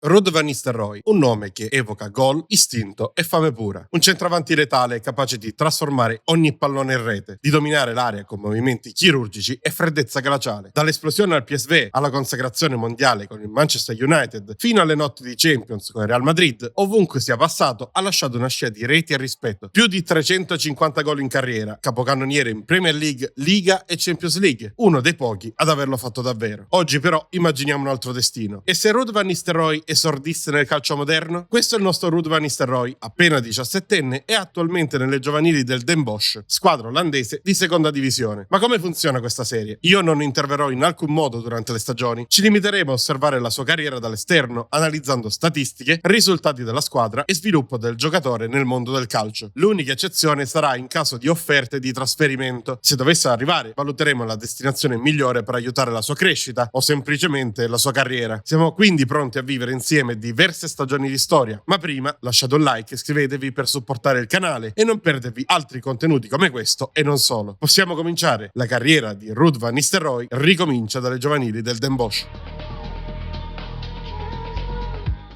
Ruud van Nistelrooy, un nome che evoca gol, istinto e fame pura. Un centravanti letale capace di trasformare ogni pallone in rete, di dominare l'area con movimenti chirurgici e freddezza glaciale. Dall'esplosione al PSV alla consacrazione mondiale con il Manchester United, fino alle notti di Champions con il Real Madrid, ovunque sia passato ha lasciato una scia di reti e rispetto. Più di 350 gol in carriera, capocannoniere in Premier League, Liga e Champions League, uno dei pochi ad averlo fatto davvero. Oggi però immaginiamo un altro destino. E se Ruud van Nistelrooy esordisse nel calcio moderno? Questo è il nostro Ruud van Nistelrooy, appena 17enne e attualmente nelle giovanili del Den Bosch, squadra olandese di seconda divisione. Ma come funziona questa serie? Io non interverrò in alcun modo durante le stagioni, ci limiteremo a osservare la sua carriera dall'esterno, analizzando statistiche, risultati della squadra e sviluppo del giocatore nel mondo del calcio. L'unica eccezione sarà in caso di offerte di trasferimento. Se dovesse arrivare, valuteremo la destinazione migliore per aiutare la sua crescita o semplicemente la sua carriera. Siamo quindi pronti a vivere insieme diverse stagioni di storia, ma prima lasciate un like e iscrivetevi per supportare il canale e non perdervi altri contenuti come questo e non solo. Possiamo cominciare? La carriera di Ruud van Nistelrooy ricomincia dalle giovanili del Den Bosch.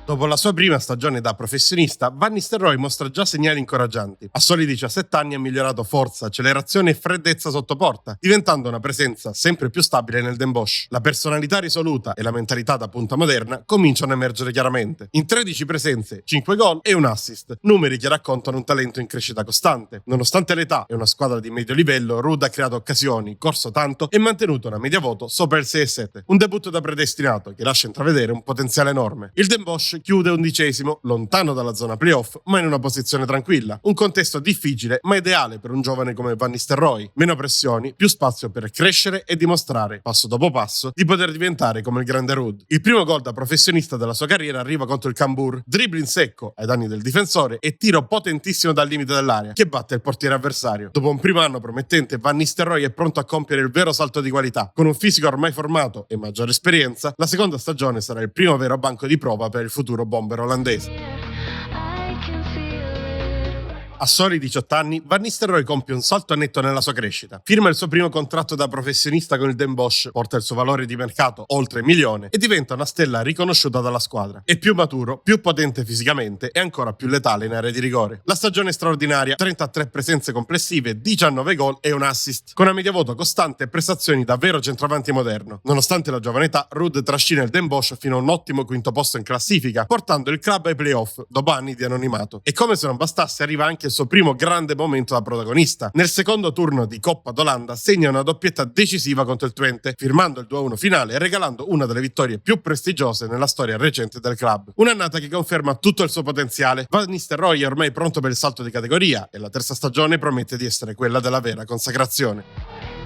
Dopo la sua prima stagione da professionista, Van Nistelrooy mostra già segnali incoraggianti. A soli 17 anni ha migliorato forza, accelerazione e freddezza sotto porta, diventando una presenza sempre più stabile nel Den Bosch. La personalità risoluta e la mentalità da punta moderna cominciano a emergere chiaramente. In 13 presenze, 5 gol e un assist, numeri che raccontano un talento in crescita costante. Nonostante l'età e una squadra di medio livello, Ruud ha creato occasioni, corso tanto e mantenuto una media voto sopra il 6,7. Un debutto da predestinato che lascia intravedere un potenziale enorme. Il Den Bosch chiude 11esimo, lontano dalla zona playoff, ma in una posizione tranquilla. Un contesto difficile, ma ideale per un giovane come Van Nistelrooy. Meno pressioni, più spazio per crescere e dimostrare, passo dopo passo, di poter diventare come il grande Ruud. Il primo gol da professionista della sua carriera arriva contro il Cambuur. Dribbling secco ai danni del difensore e tiro potentissimo dal limite dell'area, che batte il portiere avversario. Dopo un primo anno promettente, Van Nistelrooy è pronto a compiere il vero salto di qualità. Con un fisico ormai formato e maggiore esperienza, la seconda stagione sarà il primo vero banco di prova per il futuro bomber olandese. A soli 18 anni, Van Nistelrooy compie un salto netto nella sua crescita. Firma il suo primo contratto da professionista con il Den Bosch, porta il suo valore di mercato oltre $1 milione e diventa una stella riconosciuta dalla squadra. È più maturo, più potente fisicamente e ancora più letale in area di rigore. La stagione è straordinaria, 33 presenze complessive, 19 gol e un assist, con una media voto costante e prestazioni da vero centravanti moderno. Nonostante la giovane età, Ruud trascina il Den Bosch fino a un ottimo quinto posto in classifica, portando il club ai playoff dopo anni di anonimato. E come se non bastasse, arriva anche il suo primo grande momento da protagonista. Nel secondo turno di Coppa d'Olanda segna una doppietta decisiva contro il Twente, firmando il 2-1 finale e regalando una delle vittorie più prestigiose nella storia recente del club. Un'annata che conferma tutto il suo potenziale. Van Nistelrooy è ormai pronto per il salto di categoria e la terza stagione promette di essere quella della vera consacrazione.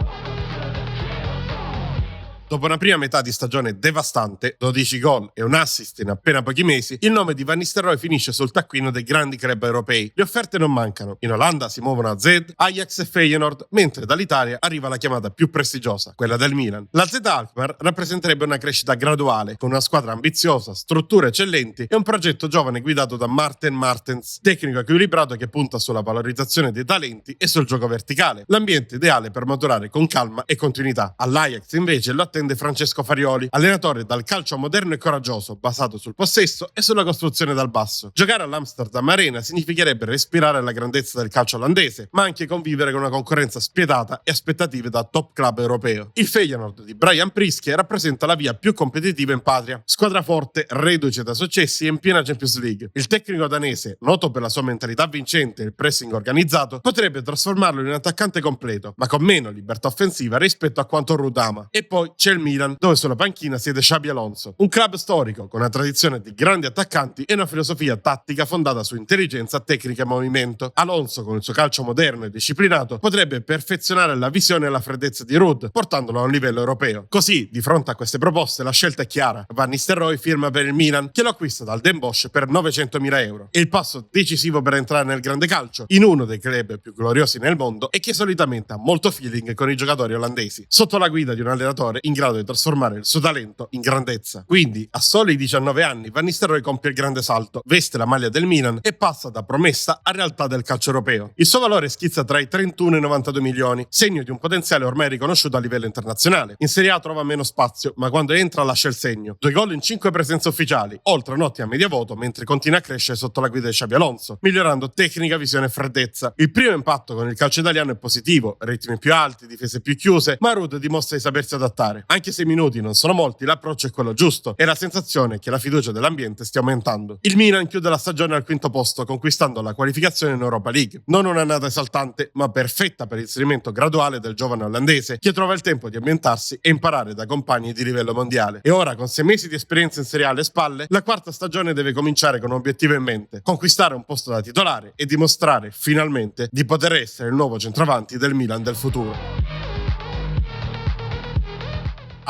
Dopo una prima metà di stagione devastante, 12 gol e un assist in appena pochi mesi, il nome di Van Nistelrooy finisce sul taccuino dei grandi club europei. Le offerte non mancano. In Olanda si muovono AZ, Ajax e Feyenoord, mentre dall'Italia arriva la chiamata più prestigiosa, quella del Milan. La Z Alkmaar rappresenterebbe una crescita graduale, con una squadra ambiziosa, strutture eccellenti e un progetto giovane guidato da Maarten Martens, tecnico equilibrato che punta sulla valorizzazione dei talenti e sul gioco verticale. L'ambiente ideale per maturare con calma e continuità. All'Ajax invece lo attende Francesco Farioli, allenatore dal calcio moderno e coraggioso, basato sul possesso e sulla costruzione dal basso. Giocare all'Amsterdam Arena significherebbe respirare la grandezza del calcio olandese, ma anche convivere con una concorrenza spietata e aspettative da top club europeo. Il Feyenoord di Brian Priske rappresenta la via più competitiva in patria. Squadra forte, reduce da successi e in piena Champions League. Il tecnico danese, noto per la sua mentalità vincente e il pressing organizzato, potrebbe trasformarlo in un attaccante completo, ma con meno libertà offensiva rispetto a quanto Ruud ama. E poi c'è il Milan, dove sulla panchina siede Xabi Alonso, un club storico con una tradizione di grandi attaccanti e una filosofia tattica fondata su intelligenza, tecnica e movimento. Alonso, con il suo calcio moderno e disciplinato, potrebbe perfezionare la visione e la freddezza di Ruud, portandolo a un livello europeo. Così, di fronte a queste proposte, la scelta è chiara. Van Nistelrooy firma per il Milan, che lo acquista dal Den Bosch per 900.000 euro. È il passo decisivo per entrare nel grande calcio, in uno dei club più gloriosi nel mondo e che solitamente ha molto feeling con i giocatori olandesi. Sotto la guida di un allenatore in grado di trasformare il suo talento in grandezza. Quindi, a soli 19 anni, Van Nistelrooy compie il grande salto, veste la maglia del Milan e passa da promessa a realtà del calcio europeo. Il suo valore schizza tra i 31 e i 92 milioni, segno di un potenziale ormai riconosciuto a livello internazionale. In Serie A trova meno spazio, ma quando entra lascia il segno. 2 gol in 5 presenze ufficiali, oltre a un'ottima media voto, mentre continua a crescere sotto la guida di Xabi Alonso, migliorando tecnica, visione e freddezza. Il primo impatto con il calcio italiano è positivo, ritmi più alti, difese più chiuse, ma Ruud dimostra di sapersi adattare. Anche se i minuti non sono molti, l'approccio è quello giusto e la sensazione è che la fiducia dell'ambiente stia aumentando. Il Milan chiude la stagione al quinto posto, conquistando la qualificazione in Europa League. Non un'annata esaltante, ma perfetta per l'inserimento graduale del giovane olandese, che trova il tempo di ambientarsi e imparare da compagni di livello mondiale. E ora, con 6 mesi di esperienza in Serie A alle spalle, la quarta stagione deve cominciare con un obiettivo in mente: conquistare un posto da titolare e dimostrare finalmente di poter essere il nuovo centravanti del Milan del futuro.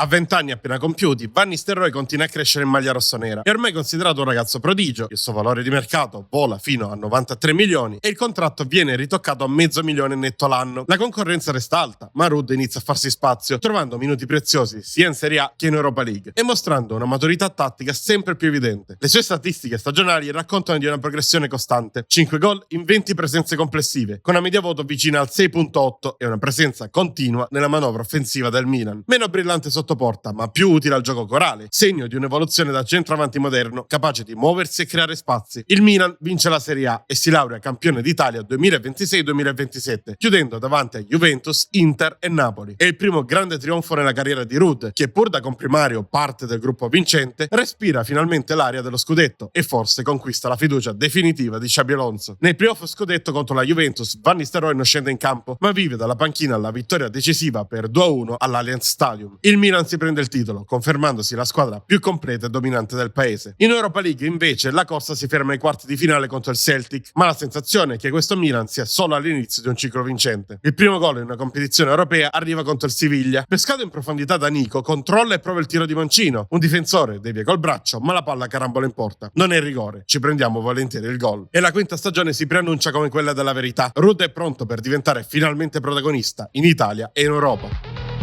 A 20 anni appena compiuti, Van Nistelrooy continua a crescere in maglia rossonera. È ormai considerato un ragazzo prodigio, il suo valore di mercato vola fino a 93 milioni e il contratto viene ritoccato a $500,000 netto l'anno. La concorrenza resta alta, ma Ruud inizia a farsi spazio, trovando minuti preziosi sia in Serie A che in Europa League e mostrando una maturità tattica sempre più evidente. Le sue statistiche stagionali raccontano di una progressione costante: 5 gol in 20 presenze complessive, con una media voto vicina al 6.8 e una presenza continua nella manovra offensiva del Milan. Meno brillante sotto porta, ma più utile al gioco corale, segno di un'evoluzione da centravanti moderno capace di muoversi e creare spazi. Il Milan vince la Serie A e si laurea campione d'Italia 2026-2027, chiudendo davanti a Juventus, Inter e Napoli. È il primo grande trionfo nella carriera di Ruud, che pur da comprimario parte del gruppo vincente, respira finalmente l'aria dello scudetto e forse conquista la fiducia definitiva di Xabi Alonso. Nei playoff scudetto contro la Juventus, Van Nistelrooy non scende in campo, ma vive dalla panchina la vittoria decisiva per 2-1 all'Allianz Stadium. Il Milan si prende il titolo, confermandosi la squadra più completa e dominante del paese. In Europa League invece la corsa si ferma ai quarti di finale contro il Celtic, ma la sensazione è che questo Milan sia solo all'inizio di un ciclo vincente. Il primo gol in una competizione europea arriva contro il Siviglia. Pescato in profondità da Nico, controlla e prova il tiro di Mancino. Un difensore devia col braccio, ma la palla carambola in porta. Non è rigore, ci prendiamo volentieri il gol. E la quinta stagione si preannuncia come quella della verità. Ruud è pronto per diventare finalmente protagonista in Italia e in Europa.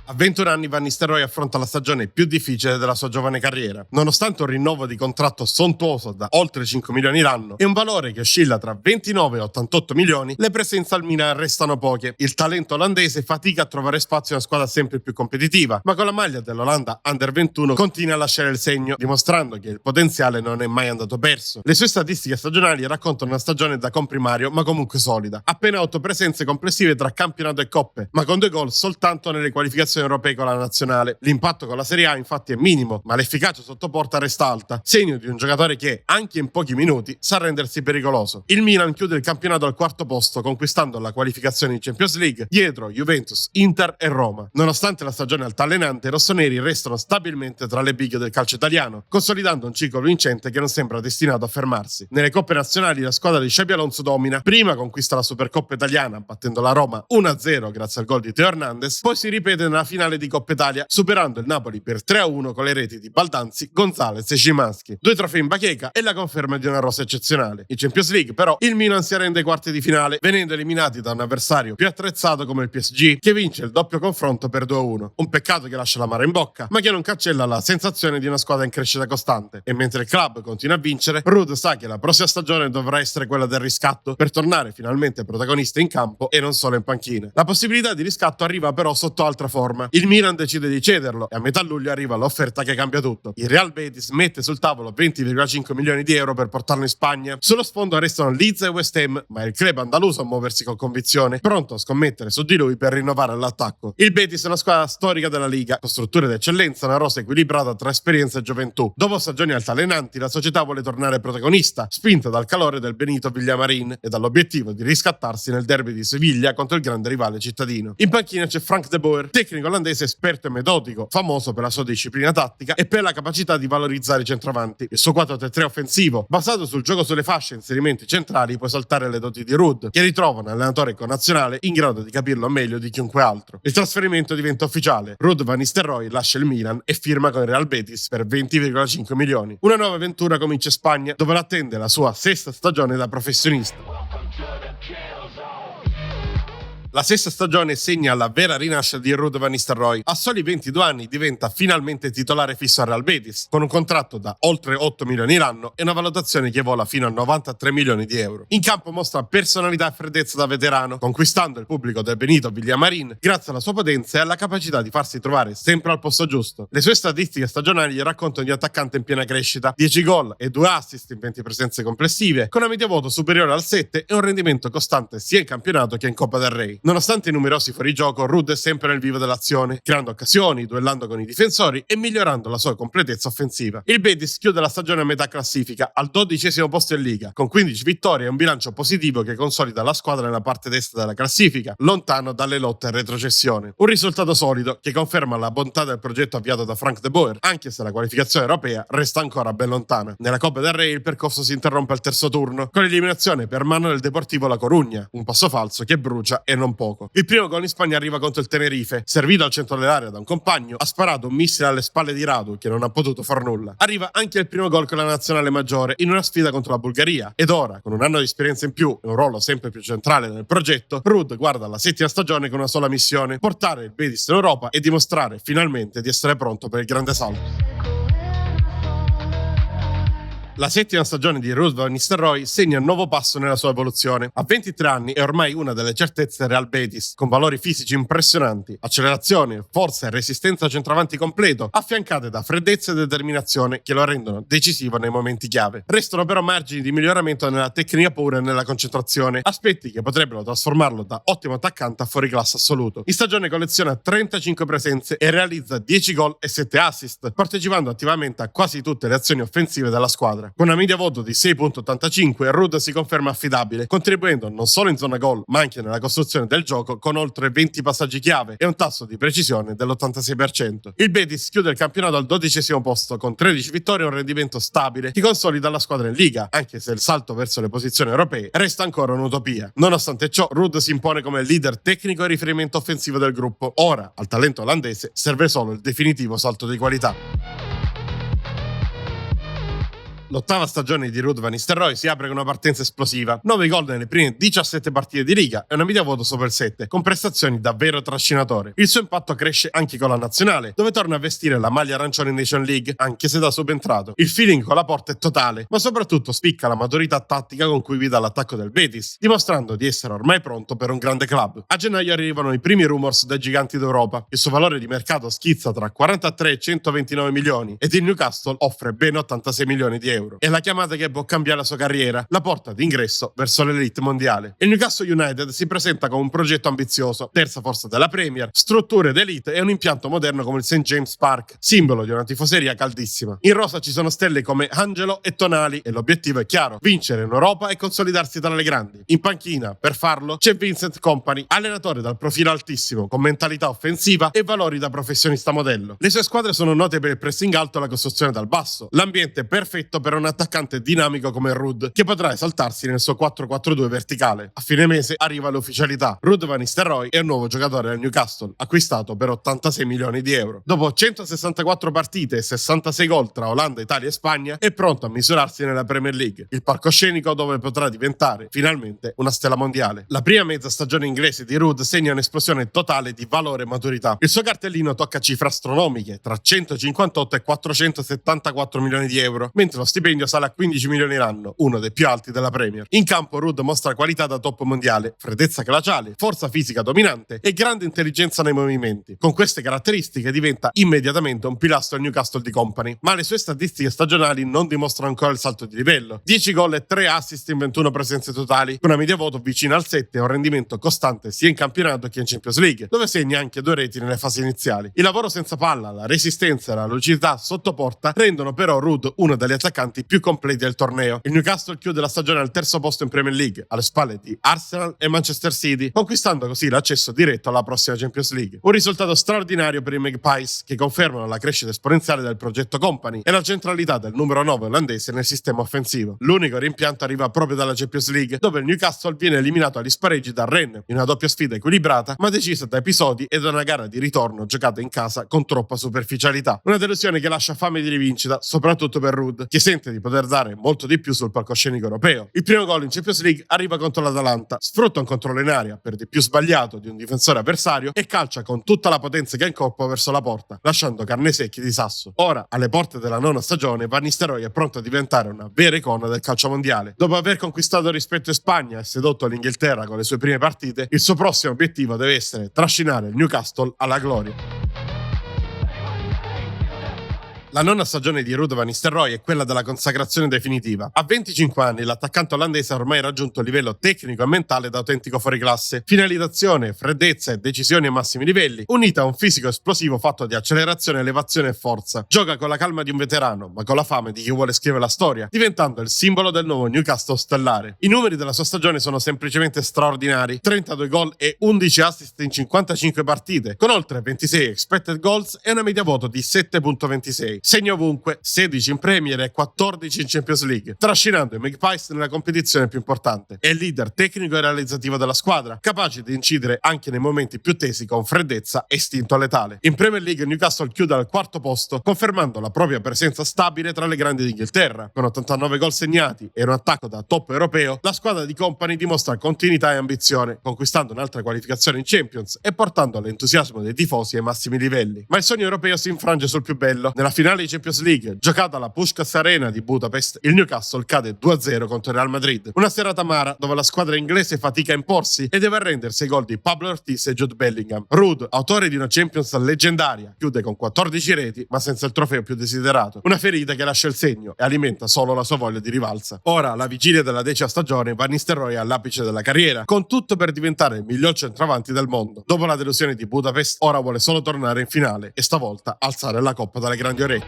A 21 anni Van Nistelrooy affronta la stagione più difficile della sua giovane carriera. Nonostante un rinnovo di contratto sontuoso da oltre 5 milioni l'anno e un valore che oscilla tra 29 e 88 milioni, le presenze al Milan restano poche. Il talento olandese fatica a trovare spazio in una squadra sempre più competitiva, ma con la maglia dell'Olanda Under 21 continua a lasciare il segno, dimostrando che il potenziale non è mai andato perso. Le sue statistiche stagionali raccontano una stagione da comprimario, ma comunque solida. Appena 8 presenze complessive tra campionato e coppe, ma con 2 gol soltanto nelle qualificazioni europee con la nazionale. L'impatto con la Serie A infatti è minimo, ma l'efficacia sotto porta resta alta, segno di un giocatore che, anche in pochi minuti, sa rendersi pericoloso. Il Milan chiude il campionato al quarto posto, conquistando la qualificazione in Champions League dietro Juventus, Inter e Roma. Nonostante la stagione altalenante, i rossoneri restano stabilmente tra le big del calcio italiano, consolidando un ciclo vincente che non sembra destinato a fermarsi. Nelle coppe nazionali la squadra di Xabi Alonso domina, prima conquista la Supercoppa italiana battendo la Roma 1-0 grazie al gol di Teo Hernandez, poi si ripete nella finale di Coppa Italia, superando il Napoli per 3-1 con le reti di Baldanzi, Gonzalez e Szymański. 2 trofei in bacheca e la conferma di una rosa eccezionale. In Champions League però il Milan si arrende ai quarti di finale, venendo eliminati da un avversario più attrezzato come il PSG, che vince il doppio confronto per 2-1. Un peccato che lascia l'amaro in bocca, ma che non cancella la sensazione di una squadra in crescita costante. E mentre il club continua a vincere, Ruud sa che la prossima stagione dovrà essere quella del riscatto per tornare finalmente protagonista in campo e non solo in panchina. La possibilità di riscatto arriva però sotto altra forma. Il Milan decide di cederlo e a metà luglio arriva l'offerta che cambia tutto. Il Real Betis mette sul tavolo 20,5 milioni di euro per portarlo in Spagna. Sullo sfondo restano Leeds e West Ham, ma è il club andaluso a muoversi con convinzione, pronto a scommettere su di lui per rinnovare l'attacco. Il Betis è una squadra storica della Liga, con strutture d'eccellenza, una rosa equilibrata tra esperienza e gioventù. Dopo stagioni altalenanti, la società vuole tornare protagonista, spinta dal calore del Benito Villamarín e dall'obiettivo di riscattarsi nel derby di Siviglia contro il grande rivale cittadino. In panchina c'è Frank de Boer, tecnico olandese esperto e metodico, famoso per la sua disciplina tattica e per la capacità di valorizzare i centravanti. Il suo 4-3-3 offensivo, basato sul gioco sulle fasce e inserimenti centrali, può saltare le doti di Ruud, che ritrova un allenatore connazionale in grado di capirlo meglio di chiunque altro. Il trasferimento diventa ufficiale. Ruud Van Nistelrooy lascia il Milan e firma con il Real Betis per 20,5 milioni. Una nuova avventura comincia in Spagna, dove l'attende la sua 6ª stagione da professionista. La sesta stagione segna la vera rinascita di Ruud van Nistelrooy. A soli 22 anni diventa finalmente titolare fisso al Real Betis, con un contratto da oltre 8 milioni l'anno e una valutazione che vola fino a 93 milioni di euro. In campo mostra personalità e freddezza da veterano, conquistando il pubblico del Benito Villamarín grazie alla sua potenza e alla capacità di farsi trovare sempre al posto giusto. Le sue statistiche stagionali raccontano di attaccante in piena crescita: 10 gol e 2 assist in 20 presenze complessive, con una media voto superiore al 7 e un rendimento costante sia in campionato che in Coppa del Re. Nonostante i numerosi fuorigioco, Ruud è sempre nel vivo dell'azione, creando occasioni, duellando con i difensori e migliorando la sua completezza offensiva. Il Betis chiude la stagione a metà classifica, al 12° posto in Liga, con 15 vittorie e un bilancio positivo che consolida la squadra nella parte destra della classifica, lontano dalle lotte a retrocessione. Un risultato solido che conferma la bontà del progetto avviato da Frank de Boer, anche se la qualificazione europea resta ancora ben lontana. Nella Coppa del Re il percorso si interrompe al terzo turno, con l'eliminazione per mano del Deportivo La Coruña, un passo falso che brucia e non poco. Il primo gol in Spagna arriva contro il Tenerife, servito al centro dell'area da un compagno, ha sparato un missile alle spalle di Radu che non ha potuto far nulla. Arriva anche il primo gol con la nazionale maggiore in una sfida contro la Bulgaria ed ora, con un anno di esperienza in più e un ruolo sempre più centrale nel progetto, Ruud guarda la settima stagione con una sola missione: portare il Betis in Europa e dimostrare finalmente di essere pronto per il grande salto. La settima stagione di Ruud van Nistelrooy segna un nuovo passo nella sua evoluzione. A 23 anni è ormai una delle certezze del Real Betis, con valori fisici impressionanti, accelerazione, forza e resistenza centravanti completo, affiancate da freddezza e determinazione che lo rendono decisivo nei momenti chiave. Restano però margini di miglioramento nella tecnica pura e nella concentrazione, aspetti che potrebbero trasformarlo da ottimo attaccante a fuoriclasse assoluto. In stagione colleziona 35 presenze e realizza 10 gol e 7 assist, partecipando attivamente a quasi tutte le azioni offensive della squadra. Con una media voto di 6.85, Ruud si conferma affidabile, contribuendo non solo in zona gol, ma anche nella costruzione del gioco con oltre 20 passaggi chiave e un tasso di precisione dell'86%. Il Betis chiude il campionato al 12° posto con 13 vittorie e un rendimento stabile che consolida la squadra in Liga, anche se il salto verso le posizioni europee resta ancora un'utopia. Nonostante ciò, Ruud si impone come leader tecnico e riferimento offensivo del gruppo. Ora, al talento olandese serve solo il definitivo salto di qualità. L'ottava stagione di Ruud van Nistelrooy si apre con una partenza esplosiva: 9 gol nelle prime 17 partite di Liga e una media voto sopra il 7, con prestazioni davvero trascinatore. Il suo impatto cresce anche con la nazionale, dove torna a vestire la maglia arancione in Nation League, anche se da subentrato. Il feeling con la porta è totale, ma soprattutto spicca la maturità tattica con cui guida l'attacco del Betis, dimostrando di essere ormai pronto per un grande club. A gennaio arrivano i primi rumors dai giganti d'Europa. Il suo valore di mercato schizza tra 43 e 129 milioni ed il Newcastle offre ben 86 milioni di euro. È la chiamata che può cambiare la sua carriera, la porta d'ingresso verso l'elite mondiale. Il Newcastle United si presenta come un progetto ambizioso: terza forza della Premier, strutture d'elite e un impianto moderno come il St. James Park, simbolo di una tifoseria caldissima. In rosa ci sono stelle come Angelo e Tonali e l'obiettivo è chiaro: vincere in Europa e consolidarsi tra le grandi. In panchina, per farlo, c'è Vincent Kompany, allenatore dal profilo altissimo, con mentalità offensiva e valori da professionista modello. Le sue squadre sono note per il pressing alto e la costruzione dal basso. L'ambiente è perfetto per un attaccante dinamico come Ruud, che potrà esaltarsi nel suo 4-4-2 verticale. A fine mese arriva l'ufficialità: Ruud van Nistelrooy è un nuovo giocatore del Newcastle, acquistato per 86 milioni di euro. Dopo 164 partite e 66 gol tra Olanda, Italia e Spagna, è pronto a misurarsi nella Premier League, il palcoscenico dove potrà diventare finalmente una stella mondiale. La prima mezza stagione inglese di Ruud segna un'esplosione totale di valore e maturità. Il suo cartellino tocca cifre astronomiche, tra 158 e 474 milioni di euro, mentre lo stipendio sale a 15 milioni l'anno, uno dei più alti della Premier. In campo Ruud mostra qualità da top mondiale, freddezza glaciale, forza fisica dominante e grande intelligenza nei movimenti. Con queste caratteristiche diventa immediatamente un pilastro al Newcastle di Kompany, ma le sue statistiche stagionali non dimostrano ancora il salto di livello: 10 gol e 3 assist in 21 presenze totali, con una media voto vicina al 7 e un rendimento costante sia in campionato che in Champions League, dove segna anche 2 reti nelle fasi iniziali. Il lavoro senza palla, la resistenza e la lucidità sotto porta rendono però Ruud uno degli attaccanti più completi del torneo. Il Newcastle chiude la stagione al terzo posto in Premier League, alle spalle di Arsenal e Manchester City, conquistando così l'accesso diretto alla prossima Champions League. Un risultato straordinario per i Magpies, che confermano la crescita esponenziale del progetto Kompany e la centralità del numero 9 olandese nel sistema offensivo. L'unico rimpianto arriva proprio dalla Champions League, dove il Newcastle viene eliminato agli spareggi da Rennes in una doppia sfida equilibrata, ma decisa da episodi e da una gara di ritorno giocata in casa con troppa superficialità. Una delusione che lascia fame di rivincita, soprattutto per Ruud, che sente sente di poter dare molto di più sul palcoscenico europeo. Il primo gol in Champions League arriva contro l'Atalanta, sfrutta un controllo in aria per di più sbagliato di un difensore avversario e calcia con tutta la potenza che ha in corpo verso la porta, lasciando carne secchi di sasso. Ora, alle porte della nona stagione, Van Nistelrooy è pronto a diventare una vera icona del calcio mondiale. Dopo aver conquistato rispetto in Spagna e sedotto l'Inghilterra con le sue prime partite, il suo prossimo obiettivo deve essere trascinare il Newcastle alla gloria. La nona stagione di Ruud van Nistelrooy è quella della consacrazione definitiva. A 25 anni l'attaccante olandese ha ormai raggiunto il livello tecnico e mentale da autentico fuoriclasse. Finalizzazione, freddezza e decisioni ai massimi livelli, unita a un fisico esplosivo fatto di accelerazione, elevazione e forza. Gioca con la calma di un veterano, ma con la fame di chi vuole scrivere la storia, diventando il simbolo del nuovo Newcastle stellare. I numeri della sua stagione sono semplicemente straordinari: 32 gol e 11 assist in 55 partite, con oltre 26 expected goals e una media voto di 7.26. Segna ovunque, 16 in Premier e 14 in Champions League, trascinando i Magpies nella competizione più importante. È il leader tecnico e realizzativo della squadra, capace di incidere anche nei momenti più tesi con freddezza e istinto letale. In Premier League Newcastle chiude al quarto posto, confermando la propria presenza stabile tra le grandi d'Inghilterra. Con 89 gol segnati e un attacco da top europeo, la squadra di Kompany dimostra continuità e ambizione, conquistando un'altra qualificazione in Champions e portando l'entusiasmo dei tifosi ai massimi livelli. Ma il sogno europeo si infrange sul più bello. Nella finale di Champions League, giocata alla Puskás Arena di Budapest, il Newcastle cade 2-0 contro il Real Madrid. Una serata amara dove la squadra inglese fatica a imporsi e deve arrendersi ai gol di Pablo Ortiz e Jude Bellingham. Ruud, autore di una Champions leggendaria, chiude con 14 reti ma senza il trofeo più desiderato. Una ferita che lascia il segno e alimenta solo la sua voglia di rivalsa. Ora, alla vigilia della 10ª stagione, Van Nistelrooy è all'apice della carriera, con tutto per diventare il miglior centravanti del mondo. Dopo la delusione di Budapest, ora vuole solo tornare in finale e stavolta alzare la coppa dalle grandi orecchie.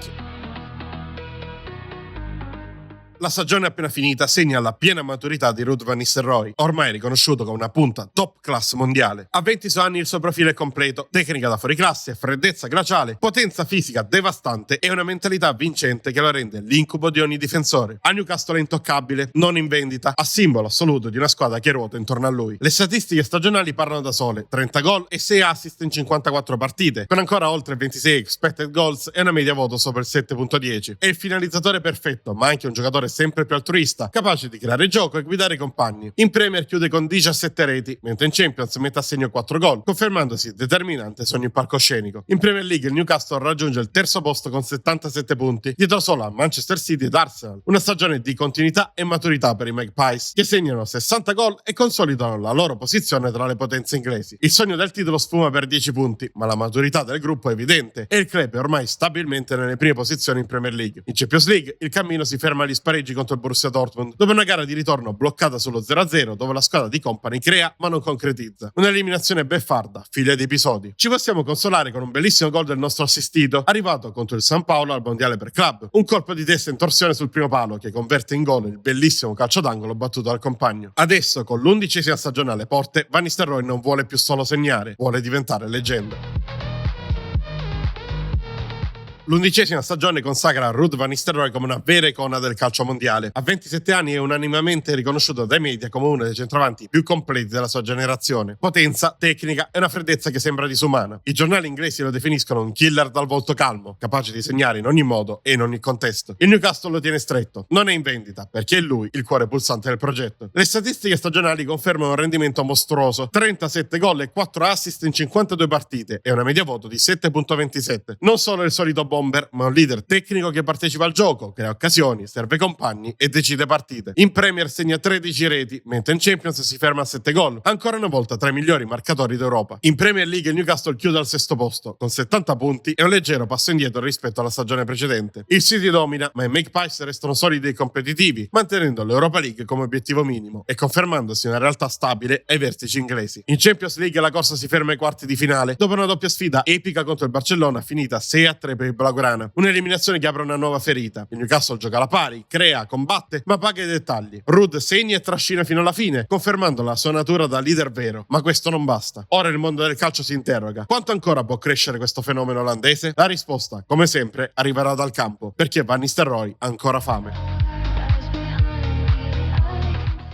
La stagione appena finita segna la piena maturità di Ruud van Nistelrooy, ormai riconosciuto come una punta top class mondiale. A 26 anni il suo profilo è completo: tecnica da fuoriclasse, freddezza glaciale, potenza fisica devastante e una mentalità vincente che lo rende l'incubo di ogni difensore. A Newcastle è intoccabile, non in vendita, a simbolo assoluto di una squadra che ruota intorno a lui. Le statistiche stagionali parlano da sole: 30 gol e 6 assist in 54 partite, con ancora oltre 26 expected goals e una media voto sopra il 7.10. È il finalizzatore perfetto, ma anche un giocatore sempre più altruista, capace di creare gioco e guidare i compagni. In Premier chiude con 17 reti, mentre in Champions mette a segno 4 gol, confermandosi determinante su ogni palcoscenico. In Premier League il Newcastle raggiunge il terzo posto con 77 punti, dietro solo a Manchester City ed Arsenal. Una stagione di continuità e maturità per i Magpies, che segnano 60 gol e consolidano la loro posizione tra le potenze inglesi. Il sogno del titolo sfuma per 10 punti, ma la maturità del gruppo è evidente e il club è ormai stabilmente nelle prime posizioni in Premier League. In Champions League il cammino si ferma agli spareggi contro il Borussia Dortmund, dopo una gara di ritorno bloccata sullo 0-0, dove la squadra di Kompany crea ma non concretizza. Un'eliminazione beffarda, figlia di episodi. Ci possiamo consolare con un bellissimo gol del nostro assistito, arrivato contro il San Paolo al mondiale per club. Un colpo di testa in torsione sul primo palo che converte in gol il bellissimo calcio d'angolo battuto dal compagno. Adesso, con l'11ª stagione alle porte, Van Nistelrooy non vuole più solo segnare, vuole diventare leggenda. L'11ª stagione consacra Ruud van Nistelrooy come una vera icona del calcio mondiale. A 27 anni è unanimemente riconosciuto dai media come uno dei centravanti più completi della sua generazione. Potenza, tecnica e una freddezza che sembra disumana. I giornali inglesi lo definiscono un killer dal volto calmo, capace di segnare in ogni modo e in ogni contesto. Il Newcastle lo tiene stretto, non è in vendita, perché è lui il cuore pulsante del progetto. Le statistiche stagionali confermano un rendimento mostruoso: 37 gol e 4 assist in 52 partite e una media voto di 7.27. Non solo il solito bomber, ma un leader tecnico che partecipa al gioco, crea occasioni, serve compagni e decide partite. In Premier segna 13 reti, mentre in Champions si ferma a 7 gol, ancora una volta tra i migliori marcatori d'Europa. In Premier League il Newcastle chiude al sesto posto, con 70 punti e un leggero passo indietro rispetto alla stagione precedente. Il City domina, ma i Magpies restano solidi e competitivi, mantenendo l'Europa League come obiettivo minimo e confermandosi una realtà stabile ai vertici inglesi. In Champions League la corsa si ferma ai quarti di finale, dopo una doppia sfida epica contro il Barcellona finita 6-3 per il Blaugrana. Un'eliminazione che apre una nuova ferita. Il Newcastle gioca alla pari, crea, combatte, ma paga i dettagli. Ruud segna e trascina fino alla fine, confermando la sua natura da leader vero. Ma questo non basta. Ora il mondo del calcio si interroga: quanto ancora può crescere questo fenomeno olandese? La risposta, come sempre, arriverà dal campo, perché Van Nistelrooy ha ancora fame.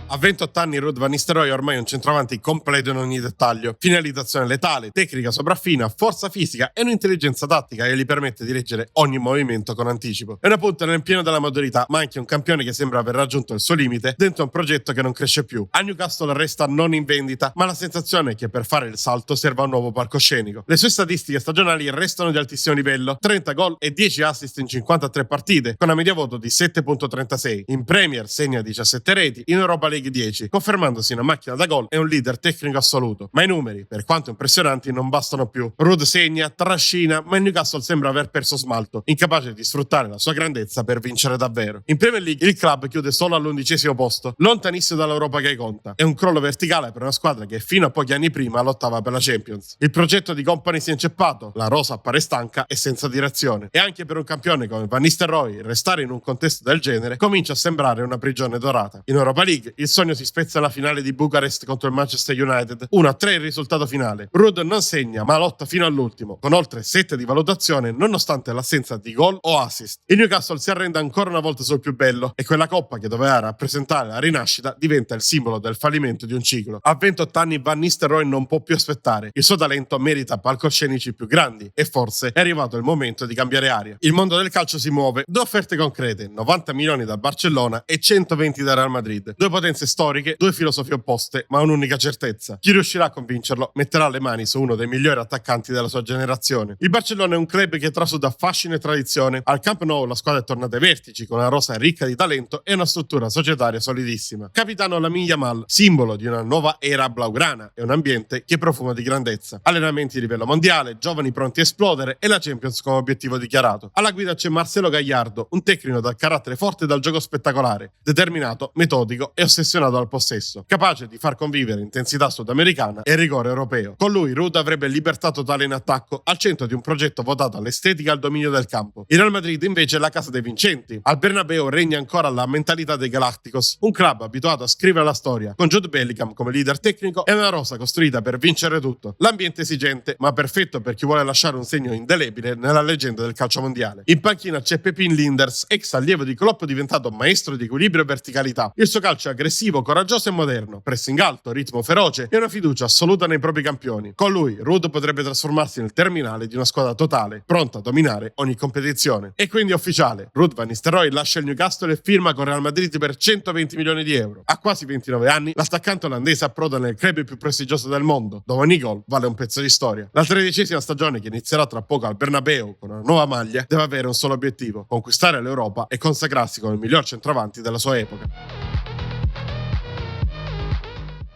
A 28 anni Ruud van Nistelrooy è ormai un centravanti completo in ogni dettaglio. Finalizzazione letale, tecnica sopraffina, forza fisica e un'intelligenza tattica che gli permette di leggere ogni movimento con anticipo. È una punta nel pieno della maturità, ma anche un campione che sembra aver raggiunto il suo limite dentro un progetto che non cresce più. A Newcastle resta non in vendita, ma la sensazione è che per fare il salto serva un nuovo palcoscenico. Le sue statistiche stagionali restano di altissimo livello: 30 gol e 10 assist in 53 partite, con una media voto di 7.36. In Premier segna 17 reti, in Europa League 10, confermandosi una macchina da gol e un leader tecnico assoluto. Ma i numeri, per quanto impressionanti, non bastano più. Ruud segna, trascina, ma il Newcastle sembra aver perso smalto, incapace di sfruttare la sua grandezza per vincere davvero. In Premier League il club chiude solo all'11° posto, lontanissimo dall'Europa che conta. È un crollo verticale per una squadra che fino a pochi anni prima lottava per la Champions. Il progetto di Kompany si è inceppato, la rosa appare stanca e senza direzione. E anche per un campione come Van Nistelrooy, restare in un contesto del genere comincia a sembrare una prigione dorata. In Europa League il sogno si spezza alla finale di Bucarest contro il Manchester United, 1-3 il risultato finale. Ruud non segna ma lotta fino all'ultimo, con oltre 7 di valutazione nonostante l'assenza di gol o assist. Il Newcastle si arrende ancora una volta sul più bello e quella coppa che doveva rappresentare la rinascita diventa il simbolo del fallimento di un ciclo. A 28 anni Van Nistelrooy non può più aspettare, il suo talento merita palcoscenici più grandi e forse è arrivato il momento di cambiare aria. Il mondo del calcio si muove, 2 offerte concrete, 90 milioni da Barcellona e 120 da Real Madrid, 2 potenze storiche, 2 filosofie opposte, ma un'unica certezza: chi riuscirà a convincerlo metterà le mani su uno dei migliori attaccanti della sua generazione. Il Barcellona è un club che trasuda fascino e tradizione. Al Camp Nou la squadra è tornata ai vertici, con una rosa ricca di talento e una struttura societaria solidissima. Capitano Lamine Yamal, simbolo di una nuova era blaugrana e un ambiente che profuma di grandezza. Allenamenti di livello mondiale, giovani pronti a esplodere e la Champions come obiettivo dichiarato. Alla guida c'è Marcelo Gallardo, un tecnico dal carattere forte e dal gioco spettacolare, determinato, metodico e ossessionato dal possesso, capace di far convivere intensità sudamericana e rigore europeo. Con lui Ruud avrebbe libertà totale in attacco, al centro di un progetto votato all'estetica e al dominio del campo. Il Real Madrid invece è la casa dei vincenti. Al Bernabeu regna ancora la mentalità dei Galacticos, un club abituato a scrivere la storia, con Jude Bellingham come leader tecnico e una rosa costruita per vincere tutto. L'ambiente esigente, ma perfetto per chi vuole lasciare un segno indelebile nella leggenda del calcio mondiale. In panchina c'è Pepin Linders, ex allievo di Klopp diventato maestro di equilibrio e verticalità. Il suo calcio è aggressivo, coraggioso e moderno, pressing alto, ritmo feroce e una fiducia assoluta nei propri campioni. Con lui Ruud potrebbe trasformarsi nel terminale di una squadra totale, pronta a dominare ogni competizione. E quindi è ufficiale: Ruud van Nistelrooy lascia il Newcastle e firma con Real Madrid per 120 milioni di euro. A quasi 29 anni l'attaccante olandese approda nel club più prestigioso del mondo, dove ogni gol vale un pezzo di storia. La 13ª stagione, che inizierà tra poco al Bernabeu con una nuova maglia, deve avere un solo obiettivo: conquistare l'Europa e consacrarsi come il miglior centravanti della sua epoca.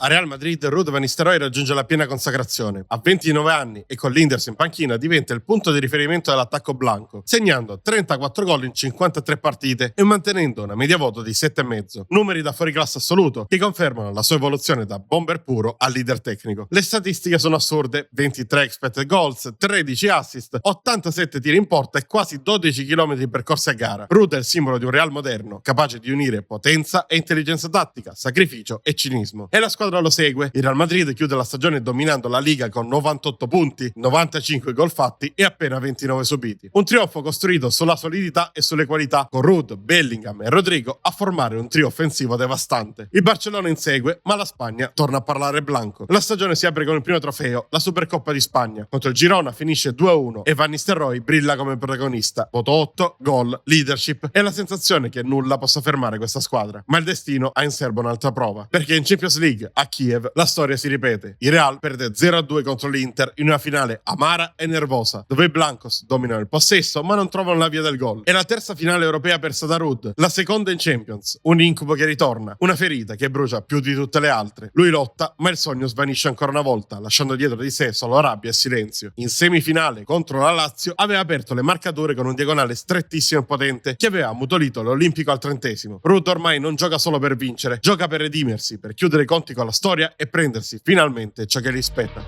A Real Madrid Ruud van Nistelrooy raggiunge la piena consacrazione. A 29 anni e con l'Inders in panchina diventa il punto di riferimento dell'attacco blanco, segnando 34 gol in 53 partite e mantenendo una media voto di 7,5. Numeri da fuoriclasse assoluto che confermano la sua evoluzione da bomber puro a leader tecnico. Le statistiche sono assurde: 23 expected goals, 13 assist, 87 tiri in porta e quasi 12 km percorsi a gara. Ruud è il simbolo di un Real moderno, capace di unire potenza e intelligenza tattica, sacrificio e cinismo. E la squadra lo segue. Il Real Madrid chiude la stagione dominando la Liga con 98 punti, 95 gol fatti e appena 29 subiti. Un trionfo costruito sulla solidità e sulle qualità, con Ruud, Bellingham e Rodrigo a formare un trio offensivo devastante. Il Barcellona insegue, ma la Spagna torna a parlare blanco. La stagione si apre con il primo trofeo, la Supercoppa di Spagna. Contro il Girona finisce 2-1 e Van Nistelrooy brilla come protagonista. Voto 8, gol, leadership e la sensazione che nulla possa fermare questa squadra. Ma il destino ha in serbo un'altra prova, perché in Champions League a Kiev la storia si ripete. Il Real perde 0-2 contro l'Inter in una finale amara e nervosa, dove i Blancos dominano il possesso ma non trovano la via del gol. È la terza finale europea persa da Ruud, la seconda in Champions, un incubo che ritorna, una ferita che brucia più di tutte le altre. Lui lotta, ma il sogno svanisce ancora una volta, lasciando dietro di sé solo rabbia e silenzio. In semifinale contro la Lazio aveva aperto le marcature con un diagonale strettissimo e potente che aveva ammutolito l'Olimpico al 30°. Ruud ormai non gioca solo per vincere, gioca per redimersi, per chiudere i conti con la storia e prendersi finalmente ciò che gli spetta.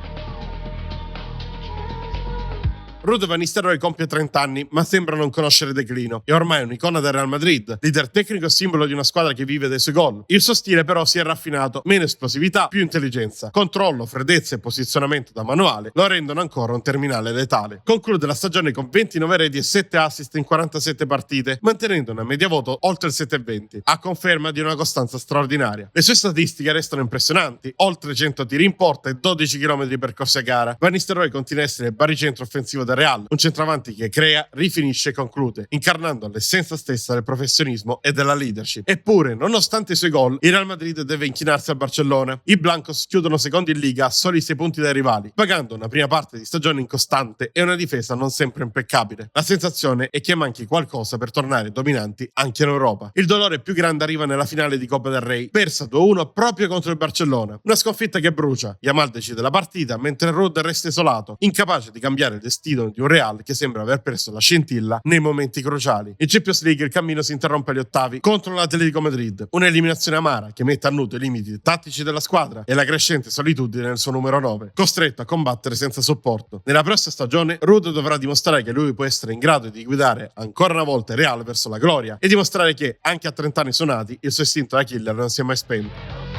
Ruud van Nistelrooy compie 30 anni, ma sembra non conoscere declino. È ormai un'icona del Real Madrid, leader tecnico e simbolo di una squadra che vive dei suoi gol. Il suo stile però si è raffinato, meno esplosività, più intelligenza. Controllo, freddezza e posizionamento da manuale lo rendono ancora un terminale letale. Conclude la stagione con 29 reti e 7 assist in 47 partite, mantenendo una media voto oltre il 7,20, a conferma di una costanza straordinaria. Le sue statistiche restano impressionanti, oltre 100 tiri in porta e 12 km percorsi a gara. Van Nistelrooy continua a essere il baricentro offensivo del Real, un centravanti che crea, rifinisce e conclude, incarnando l'essenza stessa del professionismo e della leadership. Eppure, nonostante i suoi gol, il Real Madrid deve inchinarsi al Barcellona. I blancos chiudono secondi in Liga a soli 6 punti dai rivali, pagando una prima parte di stagione incostante e una difesa non sempre impeccabile. La sensazione è che manchi qualcosa per tornare dominanti anche in Europa. Il dolore più grande arriva nella finale di Coppa del Rey, persa 2-1 proprio contro il Barcellona. Una sconfitta che brucia. Yamal decide la partita, mentre Ruud resta isolato, incapace di cambiare il destino di un Real che sembra aver perso la scintilla nei momenti cruciali. In Champions League il cammino si interrompe agli ottavi contro l'Atletico Madrid, un'eliminazione amara che mette a nudo i limiti tattici della squadra e la crescente solitudine nel suo numero 9, costretto a combattere senza supporto. Nella prossima stagione Ruud dovrà dimostrare che lui può essere in grado di guidare ancora una volta il Real verso la gloria e dimostrare che, anche a 30 anni suonati, il suo istinto da killer non si è mai spento.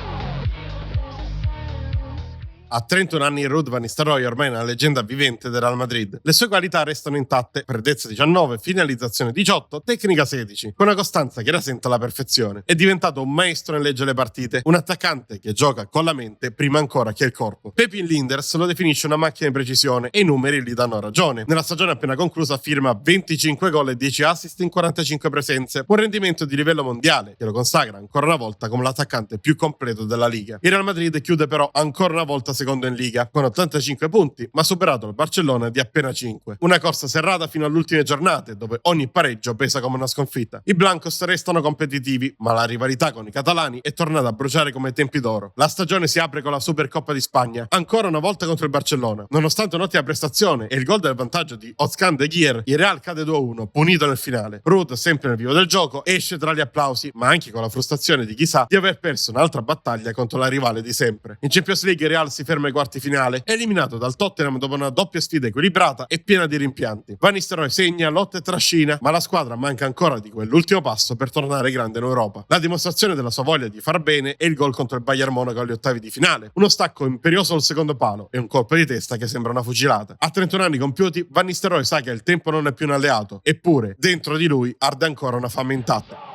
A 31 anni Ruud van Nistelrooy è ormai una leggenda vivente del Real Madrid. Le sue qualità restano intatte: freddezza 19, finalizzazione 18, tecnica 16, con una costanza che rasenta la perfezione. È diventato un maestro nel leggere le partite, un attaccante che gioca con la mente prima ancora che il corpo. Pepin Lijnders lo definisce una macchina di precisione e i numeri gli danno ragione. Nella stagione appena conclusa firma 25 gol e 10 assist in 45 presenze, un rendimento di livello mondiale che lo consagra ancora una volta come l'attaccante più completo della Liga. Il Real Madrid chiude però ancora una volta secondo in Liga con 85 punti, ma superato il Barcellona di appena 5. Una corsa serrata fino alle ultime giornate, dove ogni pareggio pesa come una sconfitta. I blancos restano competitivi, ma la rivalità con i catalani è tornata a bruciare come ai tempi d'oro. La stagione si apre con la Supercoppa di Spagna, ancora una volta contro il Barcellona. Nonostante un'ottima prestazione e il gol del vantaggio di Özcan de Gier, il Real cade 2-1, punito nel finale. Ruud, sempre nel vivo del gioco, esce tra gli applausi, ma anche con la frustrazione di chi sa di aver perso un'altra battaglia contro la rivale di sempre. In Champions League il Real si ferma ai quarti finale, eliminato dal Tottenham dopo una doppia sfida equilibrata e piena di rimpianti. Van Nistelrooy segna, lotta e trascina, ma la squadra manca ancora di quell'ultimo passo per tornare grande in Europa. La dimostrazione della sua voglia di far bene è il gol contro il Bayern Monaco agli ottavi di finale, uno stacco imperioso al secondo palo e un colpo di testa che sembra una fucilata. A 31 anni compiuti, Van Nistelrooy sa che il tempo non è più un alleato, eppure dentro di lui arde ancora una fame intatta.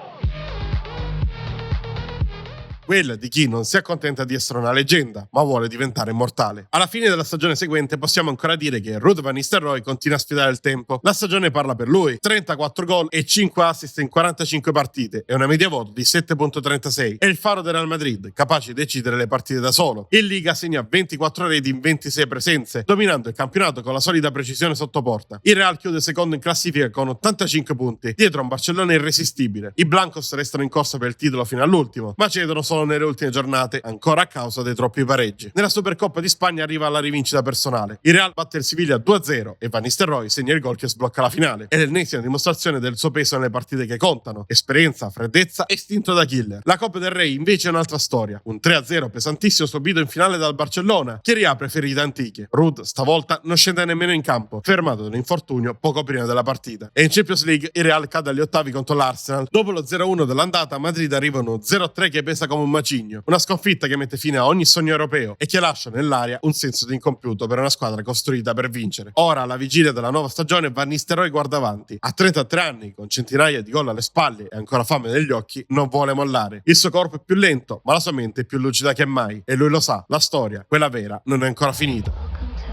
Quella di chi non si accontenta di essere una leggenda, ma vuole diventare immortale. Alla fine della stagione seguente possiamo ancora dire che Ruud van Nistelrooy continua a sfidare il tempo. La stagione parla per lui: 34 gol e 5 assist in 45 partite e una media voto di 7,36. È il faro del Real Madrid, capace di decidere le partite da solo. In Liga segna 24 reti in 26 presenze, dominando il campionato con la solida precisione sotto porta. Il Real chiude secondo in classifica con 85 punti, dietro a un Barcellona irresistibile. I blancos restano in corsa per il titolo fino all'ultimo, ma cedono solo nelle ultime giornate, ancora a causa dei troppi pareggi. Nella Supercoppa di Spagna arriva la rivincita personale. Il Real batte il Siviglia 2-0 e Van Nistelrooy segna il gol che sblocca la finale. È l'ennesima dimostrazione del suo peso nelle partite che contano: esperienza, freddezza e istinto da killer. La Coppa del Rey invece è un'altra storia: un 3-0 pesantissimo subito in finale dal Barcellona che riapre ferite antiche. Ruud stavolta non scende nemmeno in campo, fermato da un infortunio poco prima della partita. E in Champions League il Real cade agli ottavi contro l'Arsenal. Dopo lo 0-1 dell'andata, a Madrid arriva uno 0-3 che pesa come un macigno. Una sconfitta che mette fine a ogni sogno europeo e che lascia nell'aria un senso di incompiuto per una squadra costruita per vincere. Ora, alla vigilia della nuova stagione, Van Nistelrooy guarda avanti. A 33 anni, con centinaia di gol alle spalle e ancora fame negli occhi, non vuole mollare. Il suo corpo è più lento, ma la sua mente è più lucida che mai. E lui lo sa, la storia, quella vera, non è ancora finita.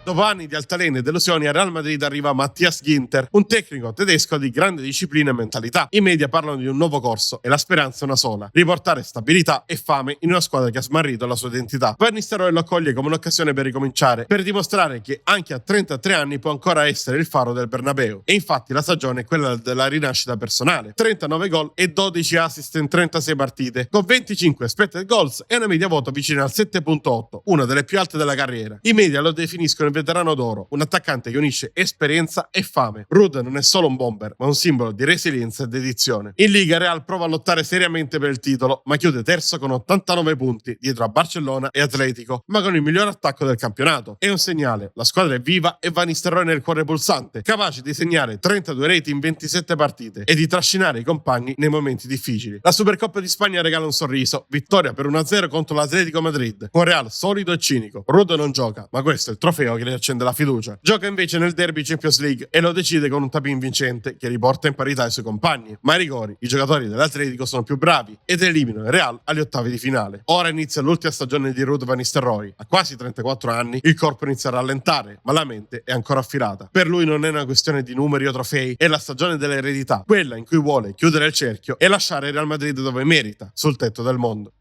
Dopo anni di altalene e delusioni, a Real Madrid arriva Matthias Ginter, un tecnico tedesco di grande disciplina e mentalità. I media parlano di un nuovo corso e la speranza è una sola: riportare stabilità e fame in una squadra che ha smarrito la sua identità. Van Nistelrooy lo accoglie come un'occasione per ricominciare, per dimostrare che anche a 33 anni può ancora essere il faro del Bernabeu. E infatti la stagione è quella della rinascita personale: 39 gol e 12 assist in 36 partite, con 25 expected goals e una media voto vicina al 7,8, una delle più alte della carriera. I media lo definiscono il veterano d'oro, un attaccante che unisce esperienza e fame. Ruud non è solo un bomber, ma un simbolo di resilienza e dedizione. In Liga Real prova a lottare seriamente per il titolo, ma chiude terzo con 89 punti, dietro a Barcellona e Atletico, ma con il miglior attacco del campionato. È un segnale, la squadra è viva e Van Nistelrooy nel cuore pulsante, capace di segnare 32 reti in 27 partite e di trascinare i compagni nei momenti difficili. La Supercoppa di Spagna regala un sorriso, vittoria per 1-0 contro l'Atletico Madrid, con Real solido e cinico. Ruud non gioca, ma questo è il trofeo che gli accende la fiducia. Gioca invece nel derby Champions League e lo decide con un tapin vincente che riporta in parità i suoi compagni. Ma ai rigori, i giocatori dell'Atletico sono più bravi ed eliminano il Real agli ottavi di finale. Ora inizia l'ultima stagione di Ruud Van Nistelrooy. A quasi 34 anni il corpo inizia a rallentare, ma la mente è ancora affilata. Per lui non è una questione di numeri o trofei, è la stagione dell'eredità, quella in cui vuole chiudere il cerchio e lasciare il Real Madrid dove merita, sul tetto del mondo.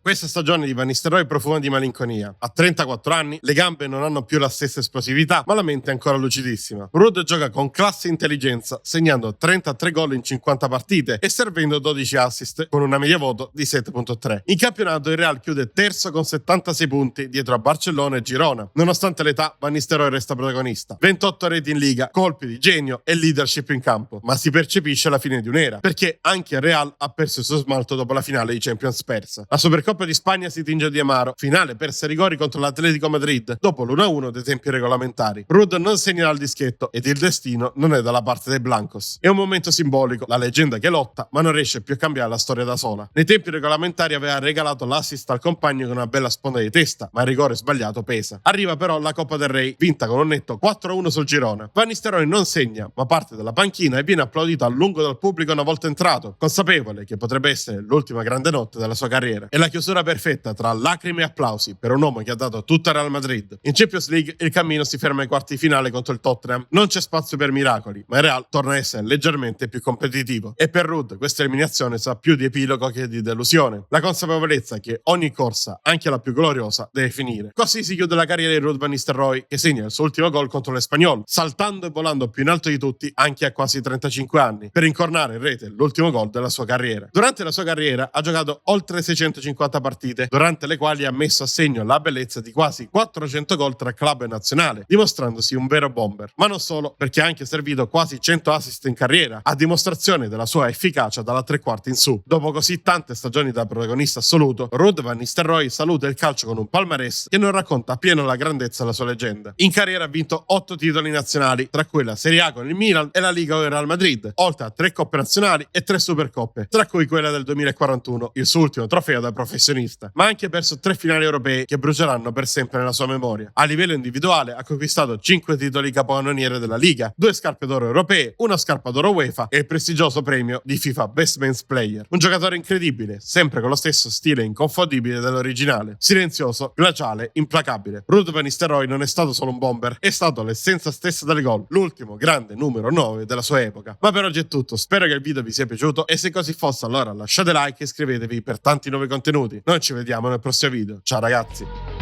Questa stagione di Van Nistelrooy profuma di malinconia. A 34 anni le gambe non hanno più la stessa esplosività, ma la mente è ancora lucidissima. Ruud gioca con classe e intelligenza, segnando 33 gol in 50 partite e servendo 12 assist, con una media voto di 7.3. In campionato il Real chiude terzo con 76 punti, dietro a Barcellona e Girona. Nonostante l'età, Van Nistelrooy resta protagonista. 28 reti in Liga, colpi di genio e leadership in campo. Ma si percepisce la fine di un'era, perché anche il Real ha perso il suo smalto dopo la finale di Champions persa. La Supercoppa di Spagna si tinge di amaro, finale persa ai rigori contro l'Atletico Madrid dopo l'1-1 dei tempi regolamentari. Ruud non segnerà il dischetto ed il destino non è dalla parte dei Blancos. È un momento simbolico, la leggenda che lotta ma non riesce più a cambiare la storia da sola. Nei tempi regolamentari aveva regalato l'assist al compagno con una bella sponda di testa, ma il rigore sbagliato pesa. Arriva però la Coppa del Re, vinta con un netto 4-1 sul Girona. Van Nistelrooy non segna, ma parte dalla panchina e viene applaudito a lungo dal pubblico una volta entrato, consapevole che potrebbe essere l'ultima grande notte della sua carriera. E la chiusura perfetta tra lacrime e applausi per un uomo che ha dato tutta Real Madrid. In Champions League il cammino si ferma ai quarti di finale contro il Tottenham. Non c'è spazio per miracoli, ma il Real torna a essere leggermente più competitivo. E per Ruud questa eliminazione sa più di epilogo che di delusione. La consapevolezza che ogni corsa, anche la più gloriosa, deve finire. Così si chiude la carriera di Ruud Van Nistelrooy, che segna il suo ultimo gol contro l'Espanyol, saltando e volando più in alto di tutti anche a quasi 35 anni, per incornare in rete l'ultimo gol della sua carriera. Durante la sua carriera ha giocato oltre 650 partite, durante le quali ha messo a segno la bellezza di quasi 400 gol tra club e nazionale, dimostrandosi un vero bomber. Ma non solo, perché ha anche servito quasi 100 assist in carriera, a dimostrazione della sua efficacia dalla tre quarti in su. Dopo così tante stagioni da protagonista assoluto, Ruud Van Nistelrooy saluta il calcio con un palmarès che non racconta appieno la grandezza della sua leggenda. In carriera ha vinto 8 titoli nazionali, tra cui la Serie A con il Milan e la Liga con il Real Madrid, oltre a 3 coppe nazionali e 3 supercoppe, tra cui quella del 2041, il suo ultimo trofeo da professionista. Ma ha anche perso 3 finali europee che bruceranno per sempre nella sua memoria. A livello individuale ha conquistato 5 titoli capocannoniere della Liga, 2 scarpe d'oro europee, una scarpa d'oro UEFA e il prestigioso premio di FIFA Best Men's Player. Un giocatore incredibile, sempre con lo stesso stile inconfondibile dell'originale, silenzioso, glaciale, implacabile. Ruud Van Nistelrooy non è stato solo un bomber, è stato l'essenza stessa del gol, l'ultimo grande numero 9 della sua epoca. Ma per oggi è tutto, spero che il video vi sia piaciuto e se così fosse allora lasciate like e iscrivetevi per tanti nuovi contenuti. Noi ci vediamo nel prossimo video, ciao ragazzi!